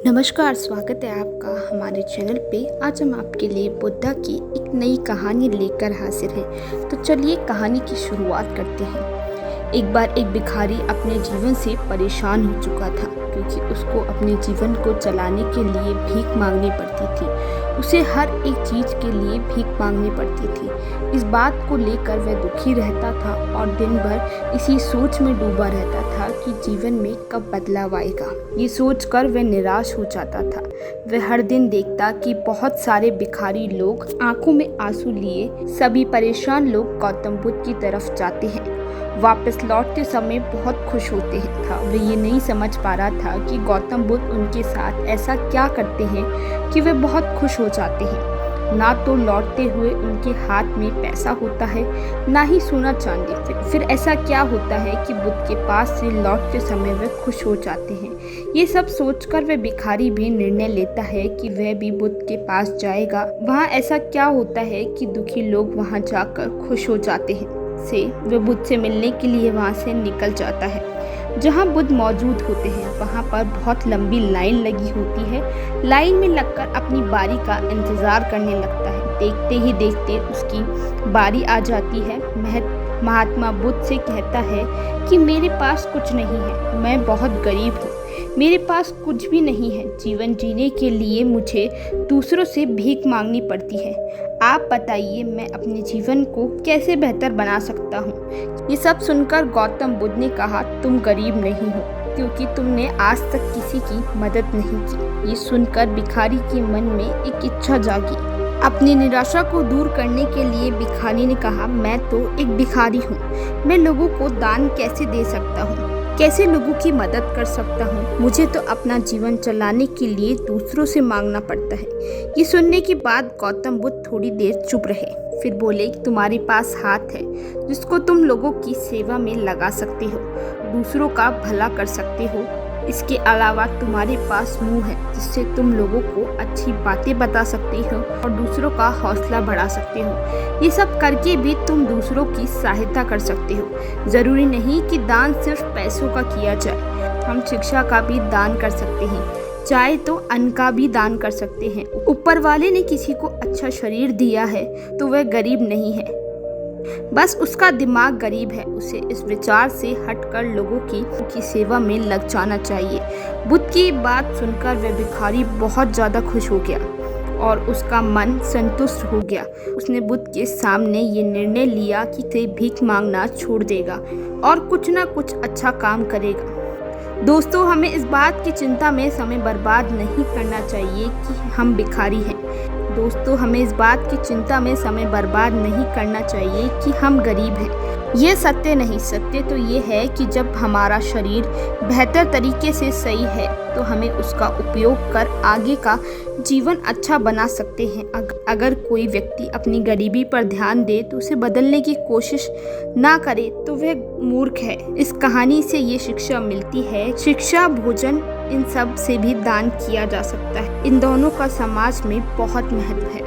नमस्कार, स्वागत है आपका हमारे चैनल पे। आज हम आपके लिए बुद्धा की एक नई कहानी लेकर हाजिर हैं। तो चलिए कहानी की शुरुआत करते हैं। एक बार एक भिखारी अपने जीवन से परेशान हो चुका था, क्योंकि उसको अपने जीवन को चलाने के लिए भीख मांगनी पड़ती थी। उसे हर एक चीज़ के लिए भीख मांगनी पड़ती थी। इस बात को लेकर वह दुखी रहता था और दिन भर इसी सोच में डूबा रहता था कि जीवन में कब बदलाव आएगा। ये सोचकर वह निराश हो जाता था। वह हर दिन देखता कि बहुत सारे भिखारी लोग आंखों में आंसू लिए सभी परेशान लोग गौतम बुद्ध की तरफ जाते हैं। वापस लौटते समय बहुत खुश होते था। वह ये नहीं समझ पा रहा था कि गौतम बुद्ध उनके साथ ऐसा क्या करते हैं कि वे बहुत खुश हो जाते हैं। ना तो लौटते हुए उनके हाथ में पैसा होता है, ना ही सोना चांदी। फिर ऐसा क्या होता है कि बुद्ध के पास से लौटते समय वे खुश हो जाते हैं। ये सब सोचकर वह भिखारी भी निर्णय लेता है कि वह भी बुद्ध के पास जाएगा। वहाँ ऐसा क्या होता है कि दुखी लोग वहाँ जाकर खुश हो जाते हैं। वह बुद्ध से मिलने के लिए वहाँ से निकल जाता है। जहाँ बुद्ध मौजूद होते हैं वहाँ पर बहुत लंबी लाइन लगी होती है। लाइन में लगकर अपनी बारी का इंतजार करने लगता है। देखते ही देखते उसकी बारी आ जाती है। महात्मा बुद्ध से कहता है कि मेरे पास कुछ नहीं है, मैं बहुत गरीब हूँ, मेरे पास कुछ भी नहीं है। जीवन जीने के लिए मुझे दूसरों से भीख मांगनी पड़ती है। आप बताइए, मैं अपने जीवन को कैसे बेहतर बना सकता हूँ। ये सब सुनकर गौतम बुद्ध ने कहा, तुम गरीब नहीं हो, क्योंकि तुमने आज तक किसी की मदद नहीं की। ये सुनकर भिखारी के मन में एक इच्छा जागी। अपनी निराशा को दूर करने के लिए भिखारी ने कहा, मैं तो एक भिखारी हूँ, मैं लोगों को दान कैसे दे सकता हूँ, कैसे लोगों की मदद कर सकता हूँ। मुझे तो अपना जीवन चलाने के लिए दूसरों से मांगना पड़ता है। ये सुनने के बाद गौतम बुद्ध थोड़ी देर चुप रहे। फिर बोले कि तुम्हारे पास हाथ है जिसको तुम लोगों की सेवा में लगा सकते हो, दूसरों का भला कर सकते हो। इसके अलावा तुम्हारे पास मुंह है जिससे तुम लोगों को अच्छी बातें बता सकते हो और दूसरों का हौसला बढ़ा सकते हो। ये सब करके भी तुम दूसरों की सहायता कर सकते हो। जरूरी नहीं कि दान सिर्फ पैसों का किया जाए, हम शिक्षा का भी दान कर सकते हैं, चाहे तो अन्न का भी दान कर सकते हैं। ऊपर वाले ने किसी को अच्छा शरीर दिया है तो वह गरीब नहीं है, बस उसका दिमाग गरीब है। उसे इस विचार से हटकर लोगों की सेवा में लग जाना चाहिए। बुद्ध की बात सुनकर वह भिखारी बहुत ज़्यादा खुश हो गया और उसका मन संतुष्ट हो गया। उसने बुद्ध के सामने ये निर्णय लिया कि से भीख मांगना छोड़ देगा और कुछ ना कुछ अच्छा काम करेगा। दोस्तों, हमें इस बात की चिंता में समय बर्बाद नहीं करना चाहिए कि हम भिखारी हैं। दोस्तों, हमें इस बात की चिंता में समय बर्बाद नहीं करना चाहिए कि हम गरीब हैं। ये सत्य नहीं, सत्य तो ये है कि जब हमारा शरीर बेहतर तरीके से सही है तो हमें उसका उपयोग कर आगे का जीवन अच्छा बना सकते हैं। अगर कोई व्यक्ति अपनी गरीबी पर ध्यान दे तो उसे बदलने की कोशिश ना करे तो वह मूर्ख है। इस कहानी से ये शिक्षा मिलती है, शिक्षा, भोजन, इन सब से भी दान किया जा सकता है। इन दोनों का समाज में बहुत महत्व है।